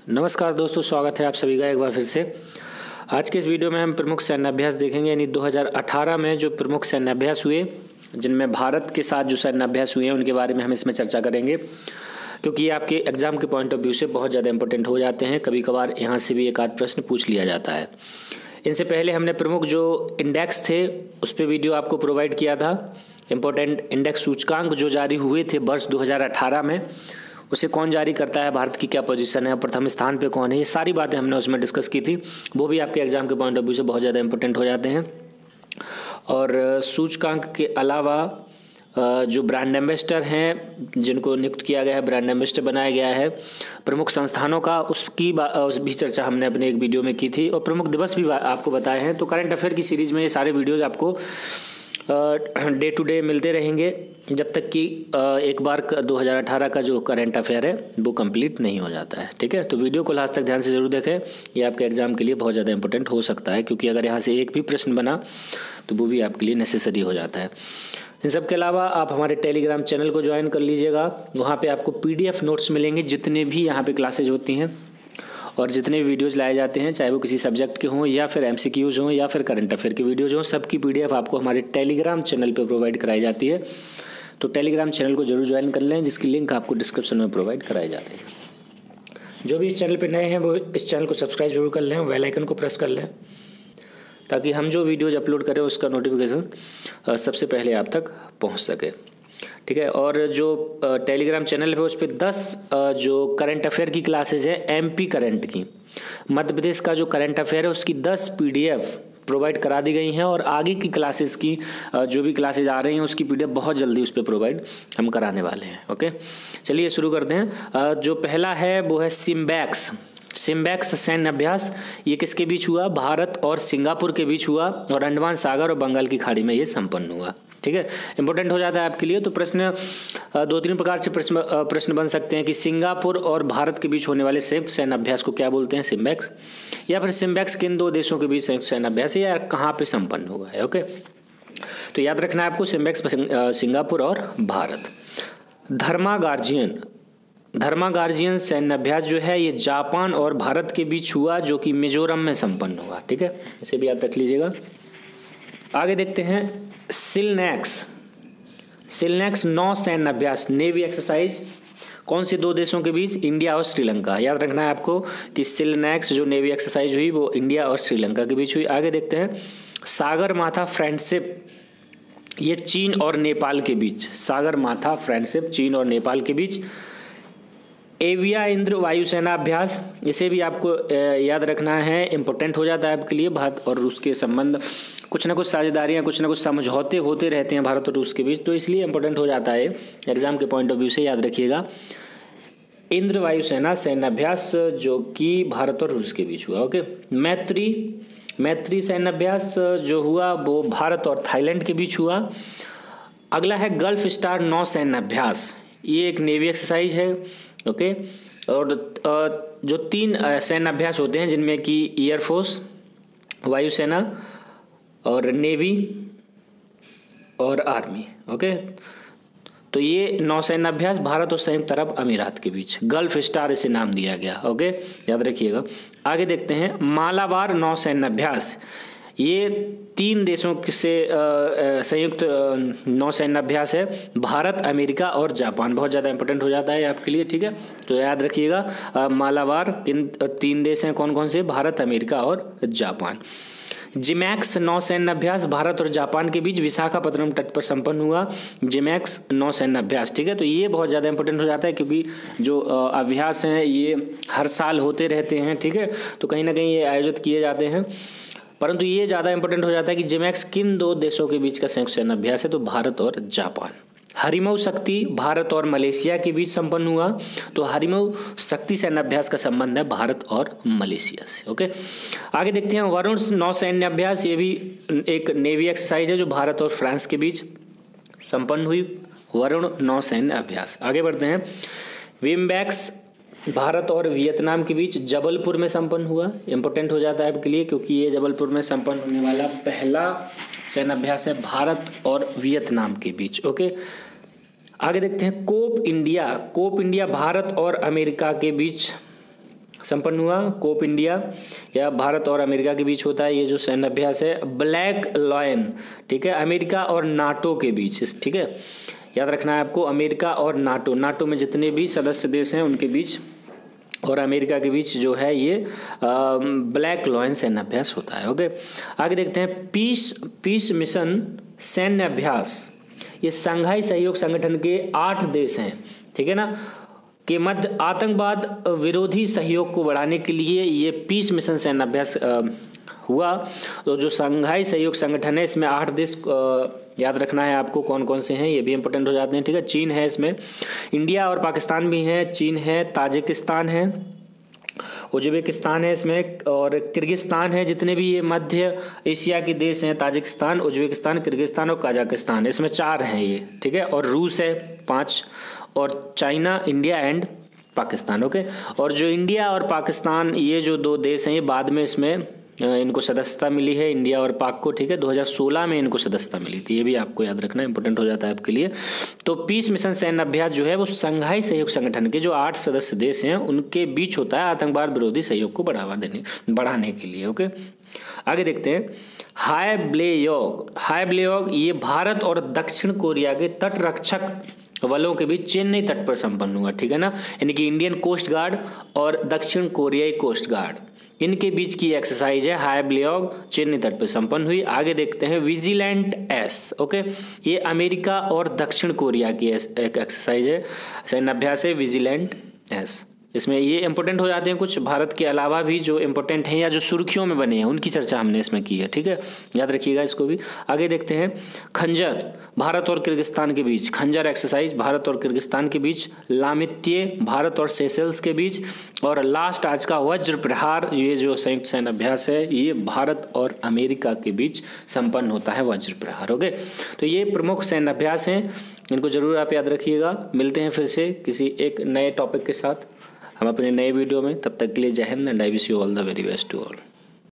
नमस्कार दोस्तों, स्वागत है आप सभी का एक बार फिर से। आज के इस वीडियो में हम प्रमुख सैन्य अभ्यास देखेंगे, यानी 2018 में जो प्रमुख सैन्य अभ्यास हुए, जिनमें भारत के साथ जो सैन्य अभ्यास हुए हैं उनके बारे में हम इसमें चर्चा करेंगे, क्योंकि ये आपके एग्जाम के पॉइंट ऑफ व्यू से बहुत ज़्यादा इंपॉर्टेंट हो जाते हैं। कभी कभार यहाँ से भी एक आध प्रश्न पूछ लिया जाता है। इनसे पहले हमने प्रमुख जो इंडेक्स थे उस पर वीडियो आपको प्रोवाइड किया था। इम्पोर्टेंट इंडेक्स सूचकांक जो जारी हुए थे वर्ष 2018 में, उसे कौन जारी करता है, भारत की क्या पोजीशन है, प्रथम स्थान पे कौन है, ये सारी बातें हमने उसमें डिस्कस की थी। वो भी आपके एग्जाम के पॉइंट ऑफ व्यू से बहुत ज़्यादा इंपॉर्टेंट हो जाते हैं। और सूचकांक के अलावा जो ब्रांड एम्बेसडर हैं, जिनको नियुक्त किया गया है, ब्रांड एम्बेसडर बनाया गया है प्रमुख संस्थानों का, उसकी भी चर्चा हमने अपने एक वीडियो में की थी। और प्रमुख दिवस भी आपको बताए हैं। तो करंट अफेयर की सीरीज़ में ये सारे वीडियोज़ आपको डे टू डे मिलते रहेंगे, जब तक कि एक बार 2018 का जो करंट अफेयर है वो कंप्लीट नहीं हो जाता है। ठीक है, तो वीडियो को लास्ट तक ध्यान से ज़रूर देखें। ये आपके एग्जाम के लिए बहुत ज़्यादा इंपॉर्टेंट हो सकता है, क्योंकि अगर यहाँ से एक भी प्रश्न बना तो वो भी आपके लिए नेसेसरी हो जाता है। इन सब के अलावा आप हमारे टेलीग्राम चैनल को ज्वाइन कर लीजिएगा। वहाँ पे आपको PDF नोट्स मिलेंगे, जितने भी यहाँ पे क्लासेज होती हैं और जितने भी वीडियोज़ लाए जाते हैं, चाहे वो किसी सब्जेक्ट के हों या फिर MCQs हों या फिर करंट अफेयर की वीडियोज़ हों, सबकी PDF आपको हमारे टेलीग्राम चैनल पे प्रोवाइड कराई जाती है। तो टेलीग्राम चैनल को जरूर ज्वाइन कर लें, जिसकी लिंक आपको डिस्क्रिप्शन में प्रोवाइड कराई जाती है। जो भी इस चैनल पर नए हैं वो इस चैनल को सब्सक्राइब जरूर कर लें, बेल आइकन को प्रेस कर लें, ताकि हम जो वीडियोज़ अपलोड करें उसका नोटिफिकेशन सबसे पहले आप तक पहुँच सके। ठीक है, और जो टेलीग्राम चैनल पे उस पर 10 जो करंट अफेयर की क्लासेज है, MP करंट की, मध्य प्रदेश का जो करंट अफेयर है उसकी 10 PDF प्रोवाइड करा दी गई हैं। और आगे की क्लासेस की जो भी क्लासेज आ रही हैं उसकी PDF बहुत जल्दी उस पर प्रोवाइड हम कराने वाले हैं। ओके, चलिए शुरू करते हैं। जो पहला है वो है सिम्बैक्स सैन्य अभ्यास। ये किसके बीच हुआ? भारत और सिंगापुर के बीच हुआ, और अंडमान सागर और बंगाल की खाड़ी में ये संपन्न हुआ। ठीक है, इंपॉर्टेंट हो जाता है आपके लिए। तो प्रश्न 2-3 प्रकार से प्रश्न बन सकते हैं कि सिंगापुर और भारत के बीच होने वाले संयुक्त सैन्य अभ्यास को क्या बोलते हैं, सिम्बैक्स, या फिर सिम्बैक्स किन दो देशों के बीच संयुक्त सैन्य अभ्यास है या कहाँ पे संपन्न हुआ है। ओके, तो याद रखना है आपको, सिम्बैक्स सिंगापुर और भारत। धर्मा गार्जियन सैन्य अभ्यास जो है ये जापान और भारत के बीच हुआ, जो कि मिजोरम में संपन्न हुआ। ठीक है, इसे भी याद रख लीजिएगा। आगे देखते हैं सिलनेक्स नौ सैन्य अभ्यास, नेवी एक्सरसाइज, कौन से दो देशों के बीच? इंडिया और श्रीलंका। याद रखना है आपको कि सिलनेक्स जो नेवी एक्सरसाइज हुई वो इंडिया और श्रीलंका के बीच हुई। आगे देखते हैं सागरमाथा फ्रेंडशिप, ये चीन और नेपाल के बीच, सागरमाथा फ्रेंडशिप चीन और नेपाल के बीच। एविया इंद्र वायुसेना अभ्यास, इसे भी आपको याद रखना है, इंपॉर्टेंट हो जाता है आपके लिए। भारत और रूस के संबंध, कुछ ना कुछ साझेदारियां, कुछ ना कुछ समझौते होते रहते हैं भारत और रूस के बीच, तो इसलिए इंपॉर्टेंट हो जाता है एग्जाम के पॉइंट ऑफ व्यू से, याद रखिएगा। इंद्र वायुसेना सैन्य अभ्यास जो कि भारत और रूस के बीच हुआ। ओके, मैत्री सैन्य अभ्यास जो हुआ वो भारत और थाईलैंड के बीच हुआ। अगला है गल्फ स्टार नौ सैन्य अभ्यास, ये एक नेवी एक्सरसाइज है। ओके, और जो 3 सैन्य अभ्यास होते हैं, जिनमें कि एयरफोर्स, वायुसेना और नेवी और आर्मी। ओके, तो ये 9 सैन्य अभ्यास भारत और संयुक्त अरब अमीरात के बीच, गल्फ स्टार इसे नाम दिया गया। ओके, याद रखिएगा। आगे देखते हैं मालाबार 9 सैन्य अभ्यास, ये 3 देशों से संयुक्त 9 सैन्य अभ्यास है, भारत, अमेरिका और जापान। बहुत ज़्यादा इंपॉर्टेंट हो जाता है आपके लिए। ठीक है, तो याद रखिएगा मालाबार किन 3 देश हैं, कौन कौन से? भारत, अमेरिका और जापान। जिमैक्स 9 सैन्य अभ्यास भारत और जापान के बीच विशाखापत्तनम तट पर संपन्न हुआ, जिमैक्स 9 सैन्य अभ्यास। ठीक है, तो ये बहुत ज़्यादा इंपॉर्टेंट हो जाता है, क्योंकि जो अभ्यास हैं ये हर साल होते रहते हैं। ठीक है, तो कहीं ना कहीं ये आयोजित किए जाते हैं, परंतु ये ज़्यादा इंपॉर्टेंट हो जाता है कि जिमैक्स किन 2 देशों के बीच का संयुक्त सैन्य अभ्यास है, तो भारत और जापान। हरिमऊ शक्ति भारत और मलेशिया के बीच संपन्न हुआ, तो हरिमऊ शक्ति सैन्य अभ्यास का संबंध है भारत और मलेशिया से। ओके, आगे देखते हैं वरुण 9 सैन्य अभ्यास, ये भी एक नेवी एक्सरसाइज है जो भारत और फ्रांस के बीच संपन्न हुई, वरुण 9 सैन्य अभ्यास। आगे बढ़ते हैं विम्बैक्स भारत और वियतनाम के बीच जबलपुर में संपन्न हुआ। इंपॉर्टेंट हो जाता है आपके लिए, क्योंकि ये जबलपुर में संपन्न होने वाला पहला सैन्य अभ्यास है भारत और वियतनाम के बीच। ओके, आगे देखते हैं कोप इंडिया भारत और अमेरिका के बीच संपन्न हुआ। कोप इंडिया या भारत और अमेरिका के बीच होता है ये जो सैन्य अभ्यास है। ब्लैक लॉयन, ठीक है, अमेरिका और नाटो के बीच, ठीक है, याद रखना है आपको, अमेरिका और नाटो में जितने भी सदस्य देश हैं उनके बीच और अमेरिका के बीच जो है ये ब्लैक लॉयन सैन्य अभ्यास होता है। ओके, आगे देखते हैं पीस मिशन सैन्य अभ्यास। ये शंघाई सहयोग संगठन के 8 देश हैं, ठीक है ना, के मध्य आतंकवाद विरोधी सहयोग को बढ़ाने के लिए ये पीस मिशन सैन्य अभ्यास हुआ। तो जो शंघाई सहयोग संगठन है इसमें 8 देश याद रखना है आपको कौन कौन से हैं, ये भी इंपॉर्टेंट हो जाते हैं, ठीक है। चीन है इसमें, इंडिया और पाकिस्तान भी हैं, चीन है, ताजिकिस्तान है, उज्बेकिस्तान है इसमें, और किर्गिस्तान है। जितने भी ये मध्य एशिया के देश हैं, ताजिकिस्तान, उज्बेकिस्तान, किर्गिस्तान और कजाकिस्तान, इसमें 4 हैं ये, ठीक है। और रूस है 5, और China, India and Pakistan. Okay, और जो इंडिया और पाकिस्तान ये जो 2 देश हैं ये बाद में इसमें इनको सदस्यता मिली है, इंडिया और पाक को, ठीक है। 2016 में इनको सदस्यता मिली थी, ये भी आपको याद रखना इंपॉर्टेंट हो जाता है आपके लिए। तो पीस मिशन सैन्य अभ्यास जो है वो शंघाई सहयोग संगठन के जो 8 सदस्य देश हैं उनके बीच होता है आतंकवाद विरोधी सहयोग को बढ़ाने के लिए। ओके, आगे देखते हैं हायब्लेयोग ये भारत और दक्षिण कोरिया के तटरक्षक बलों के बीच चेन्नई तट पर संपन्न हुआ, ठीक है ना, यानी कि इंडियन कोस्ट गार्ड और दक्षिण कोरियाई कोस्ट गार्ड इनके बीच की एक्सरसाइज है। हायब्लेयोग चेन्नई तट पर संपन्न हुई। आगे देखते हैं विजिलेंट एस। ओके, ये अमेरिका और दक्षिण कोरिया की एक एक्सरसाइज है, सैन्य अभ्यास है विजिलेंट एस। इसमें ये इंपॉर्टेंट हो जाते हैं कुछ भारत के अलावा भी जो इंपॉर्टेंट हैं या जो सुर्खियों में बने हैं उनकी चर्चा हमने इसमें की है, ठीक है, याद रखिएगा इसको भी। आगे देखते हैं खंजर, भारत और किर्गिस्तान के बीच, खंजर एक्सरसाइज भारत और किर्गिस्तान के बीच। लामित्ये भारत और सेशल्स के बीच। और लास्ट आज का वज्र प्रहार, ये जो संयुक्त सैन्य अभ्यास है ये भारत और अमेरिका के बीच संपन्न होता है वज्र प्रहार। ओके, तो ये प्रमुख सैन्य अभ्यास हैं, इनको जरूर आप याद रखिएगा। मिलते हैं फिर से किसी एक नए टॉपिक के साथ हम अपने नए वीडियो में, तब तक के लिए जय हिंद and I wish you all the very best to all.